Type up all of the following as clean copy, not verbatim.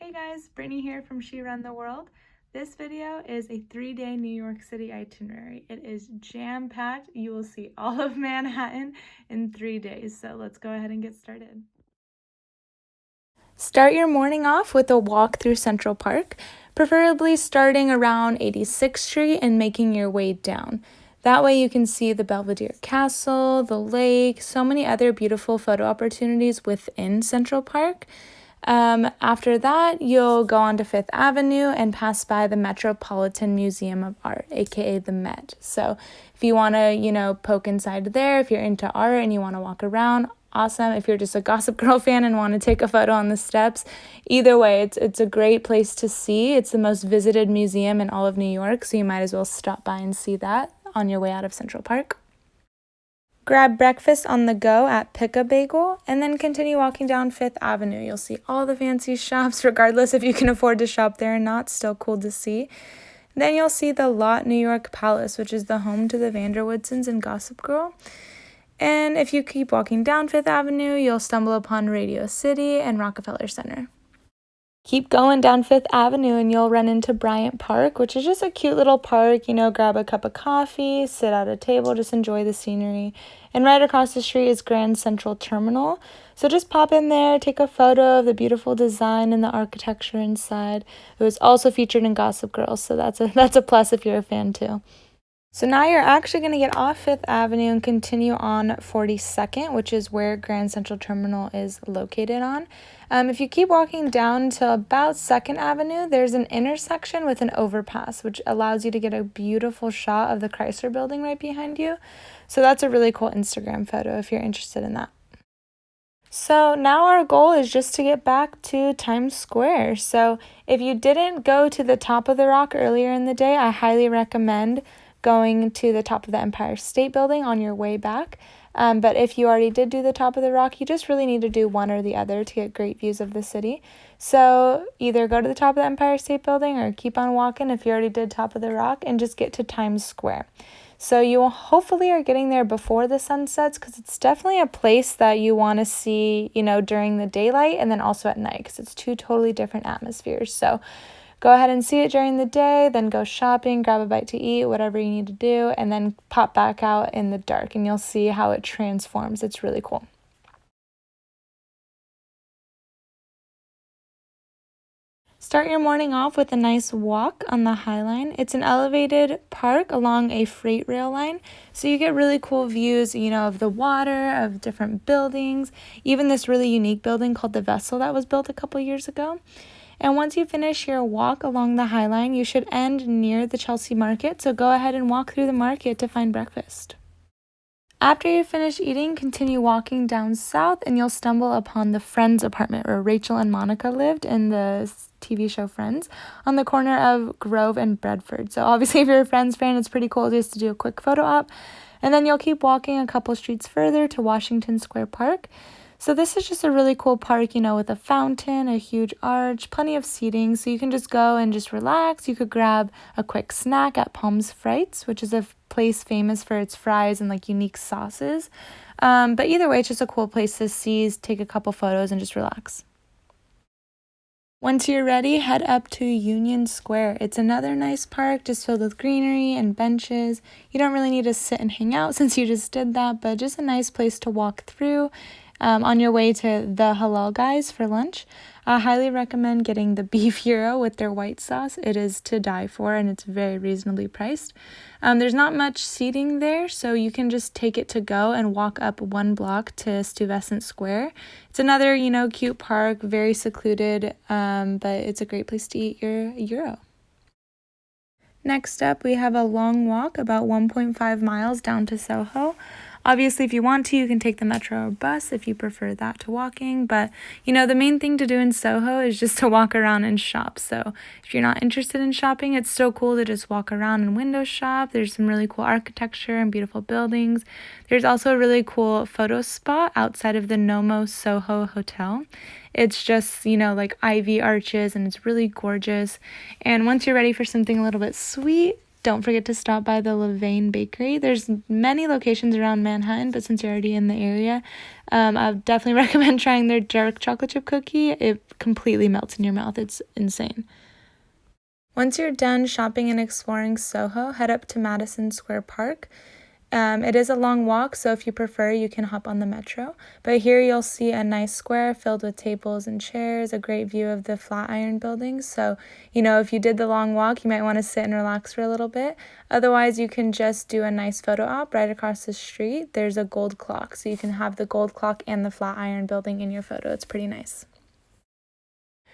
Hey guys, Brittany here from She Run the World. This video is a 3-day New York City itinerary. It is jam-packed. You will see all of Manhattan in 3 days, so let's go ahead and get started. Start your morning off with a walk through Central Park, preferably starting around 86th Street and making your way down. That way you can see the Belvedere Castle, the lake, so many other beautiful photo opportunities within Central Park. After that, you'll go on to Fifth Avenue and pass by the Metropolitan Museum of Art, aka the Met. So if you want to, poke inside there, if you're into art and you want to walk around, awesome. If you're just a Gossip Girl fan and want to take a photo on the steps, either way, it's a great place to see. It's the most visited museum in all of New York, so you might as well stop by and see that on your way out of Central Park. Grab breakfast on the go at Pick a Bagel, and then continue walking down Fifth Avenue. You'll see all the fancy shops, regardless if you can afford to shop there or not, still cool to see. Then you'll see the Lot New York Palace, which is the home to the Vanderwoodsons and Gossip Girl. And if you keep walking down Fifth Avenue, you'll stumble upon Radio City and Rockefeller Center. Keep going down Fifth Avenue and you'll run into Bryant Park, which is just a cute little park. Grab a cup of coffee, sit at a table, just enjoy the scenery. And right across the street is Grand Central Terminal. So just pop in there, take a photo of the beautiful design and the architecture inside. It was also featured in Gossip Girl, so that's a plus if you're a fan too. So now you're actually going to get off Fifth Avenue and continue on 42nd, which is where Grand Central Terminal is located on. If you keep walking down to about 2nd Avenue, there's an intersection with an overpass, which allows you to get a beautiful shot of the Chrysler Building right behind you. So that's a really cool Instagram photo if you're interested in that. So now our goal is just to get back to Times Square. So if you didn't go to the top of the Rock earlier in the day, I highly recommend going to the top of the Empire State Building on your way back. But if you already did do the top of the Rock, you just really need to do one or the other to get great views of the city. So either go to the top of the Empire State Building or keep on walking if you already did top of the Rock and just get to Times Square. So you will hopefully are getting there before the sun sets because it's definitely a place that you want to see, during the daylight and then also at night because it's two totally different atmospheres. So go ahead and see it during the day, then go shopping, grab a bite to eat, whatever you need to do, and then pop back out in the dark, and you'll see how it transforms. It's really cool. Start your morning off with a nice walk on the High Line. It's an elevated park along a freight rail line, so you get really cool views, of the water, of different buildings, even this really unique building called the Vessel that was built a couple years ago. And once you finish your walk along the High Line, you should end near the Chelsea Market, so go ahead and walk through the market to find breakfast. After you finish eating, continue walking down south and you'll stumble upon the Friends apartment where Rachel and Monica lived in the TV show Friends on the corner of Grove and Bedford. So obviously if you're a Friends fan, it's pretty cool just to do a quick photo op. And then you'll keep walking a couple streets further to Washington Square Park. So this is just a really cool park, with a fountain, a huge arch, plenty of seating. So you can just go and just relax. You could grab a quick snack at Palms Frites, which is a place famous for its fries and unique sauces. But either way, it's just a cool place to see, take a couple photos and just relax. Once you're ready, head up to Union Square. It's another nice park just filled with greenery and benches. You don't really need to sit and hang out since you just did that, but just a nice place to walk through. On your way to the Halal Guys for lunch. I highly recommend getting the beef gyro with their white sauce. It is to die for and it's very reasonably priced. There's not much seating there, so you can just take it to go and walk up 1 block to Stuyvesant Square. It's another, cute park, very secluded, but it's a great place to eat your gyro. Next up, we have a long walk, about 1.5 miles down to SoHo. Obviously, if you want to, you can take the metro or bus if you prefer that to walking. But, the main thing to do in SoHo is just to walk around and shop. So if you're not interested in shopping, it's still cool to just walk around and window shop. There's some really cool architecture and beautiful buildings. There's also a really cool photo spot outside of the Nomo SoHo Hotel. It's just, ivy arches and it's really gorgeous. And once you're ready for something a little bit sweet, don't forget to stop by the Levain Bakery. There's many locations around Manhattan, but since you're already in the area, I would definitely recommend trying their dark chocolate chip cookie. It completely melts in your mouth. It's insane. Once you're done shopping and exploring Soho, head up to Madison Square Park. It is a long walk, so if you prefer, you can hop on the metro. But here you'll see a nice square filled with tables and chairs, a great view of the Flatiron buildings. So, if you did the long walk, you might want to sit and relax for a little bit. Otherwise, you can just do a nice photo op right across the street. There's a gold clock, so you can have the gold clock and the Flatiron building in your photo. It's pretty nice.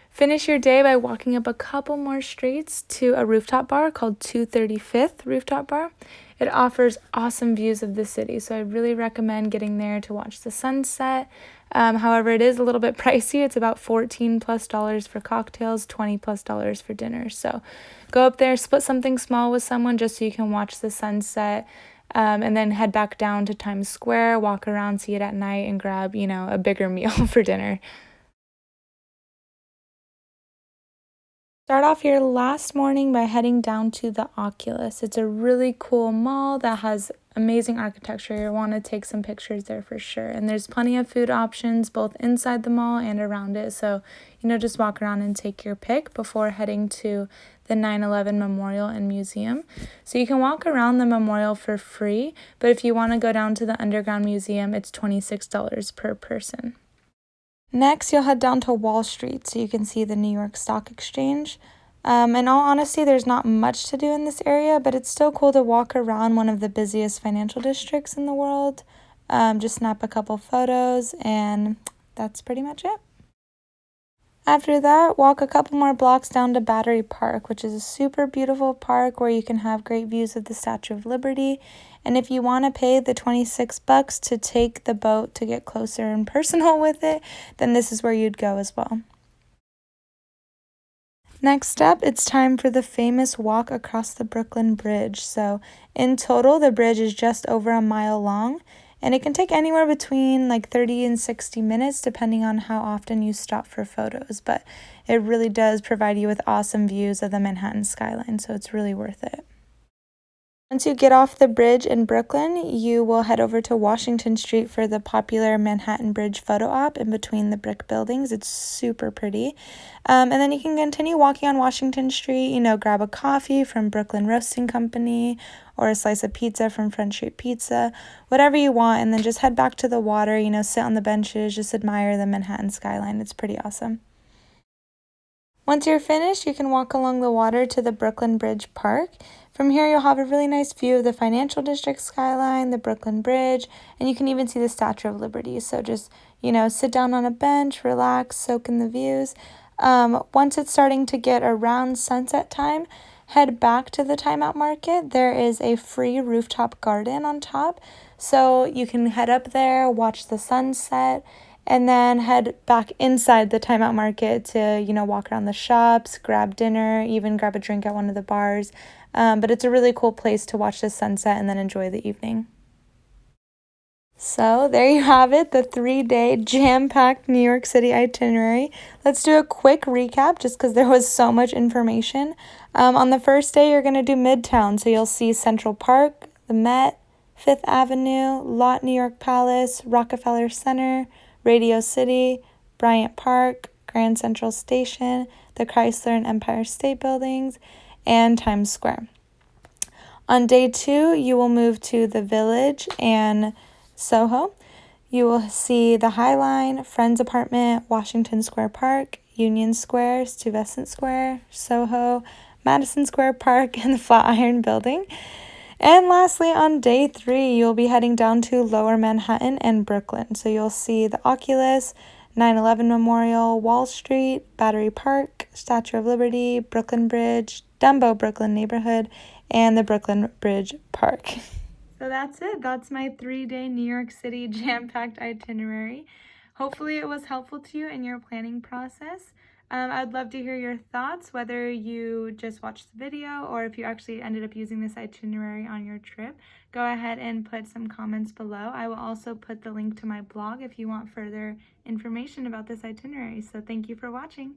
Finish your day by walking up a couple more streets to a rooftop bar called 235th Rooftop Bar. It offers awesome views of the city, so I really recommend getting there to watch the sunset. However, it is a little bit pricey. It's about $14+ for cocktails, $20+ for dinner. So go up there, split something small with someone just so you can watch the sunset. And then head back down to Times Square, walk around, see it at night, and grab, a bigger meal for dinner. Start off your last morning by heading down to the Oculus. It's a really cool mall that has amazing architecture. You'll want to take some pictures there for sure. And there's plenty of food options both inside the mall and around it. So, just walk around and take your pick before heading to the 9/11 Memorial and Museum. So you can walk around the memorial for free, but if you want to go down to the Underground Museum, it's $26 per person. Next, you'll head down to Wall Street so you can see the New York Stock Exchange. In all honesty, there's not much to do in this area, but it's still cool to walk around one of the busiest financial districts in the world. Just snap a couple photos, and that's pretty much it. After that, walk a couple more blocks down to Battery Park, which is a super beautiful park where you can have great views of the Statue of Liberty. And if you want to pay the $26 to take the boat to get closer and personal with it, then this is where you'd go as well. Next up, it's time for the famous walk across the Brooklyn Bridge. So in total, the bridge is just over a mile long, and it can take anywhere between 30 and 60 minutes depending on how often you stop for photos, but it really does provide you with awesome views of the Manhattan skyline, so it's really worth it. Once you get off the bridge in Brooklyn, you will head over to Washington Street for the popular Manhattan Bridge photo op in between the brick buildings. It's super pretty. And then you can continue walking on Washington Street, grab a coffee from Brooklyn Roasting Company or a slice of pizza from Front Street Pizza, whatever you want, and then just head back to the water, sit on the benches, just admire the Manhattan skyline. It's pretty awesome. Once you're finished, you can walk along the water to the Brooklyn Bridge Park. From here, you'll have a really nice view of the financial district skyline, the Brooklyn Bridge, and you can even see the Statue of Liberty. So just, sit down on a bench, relax, soak in the views. Once it's starting to get around sunset time, head back to the Timeout Market. There is a free rooftop garden on top. So you can head up there, watch the sunset, and then head back inside the Timeout Market to, walk around the shops, grab dinner, even grab a drink at one of the bars. But it's a really cool place to watch the sunset and then enjoy the evening. So there you have it, the 3-day jam-packed New York City itinerary. Let's do a quick recap just because there was so much information. On the first day, you're going to do Midtown, so you'll see Central Park, the Met, Fifth Avenue, Lot New York Palace, Rockefeller Center, Radio City, Bryant Park, Grand Central Station, the Chrysler and Empire State Buildings, and Times Square. On day 2, you will move to the Village and SoHo. You will see the High Line, Friends Apartment, Washington Square Park, Union Square, Stuyvesant Square, SoHo, Madison Square Park, and the Flatiron Building. And lastly, on day 3, you'll be heading down to Lower Manhattan and Brooklyn. So you'll see the Oculus, 9/11 Memorial, Wall Street, Battery Park, Statue of Liberty, Brooklyn Bridge, Dumbo Brooklyn neighborhood, and the Brooklyn Bridge Park. So that's it. That's my 3-day New York City jam-packed itinerary. Hopefully it was helpful to you in your planning process. I'd love to hear your thoughts, whether you just watched the video or if you actually ended up using this itinerary on your trip. Go ahead and put some comments below. I will also put the link to my blog if you want further information about this itinerary. So thank you for watching.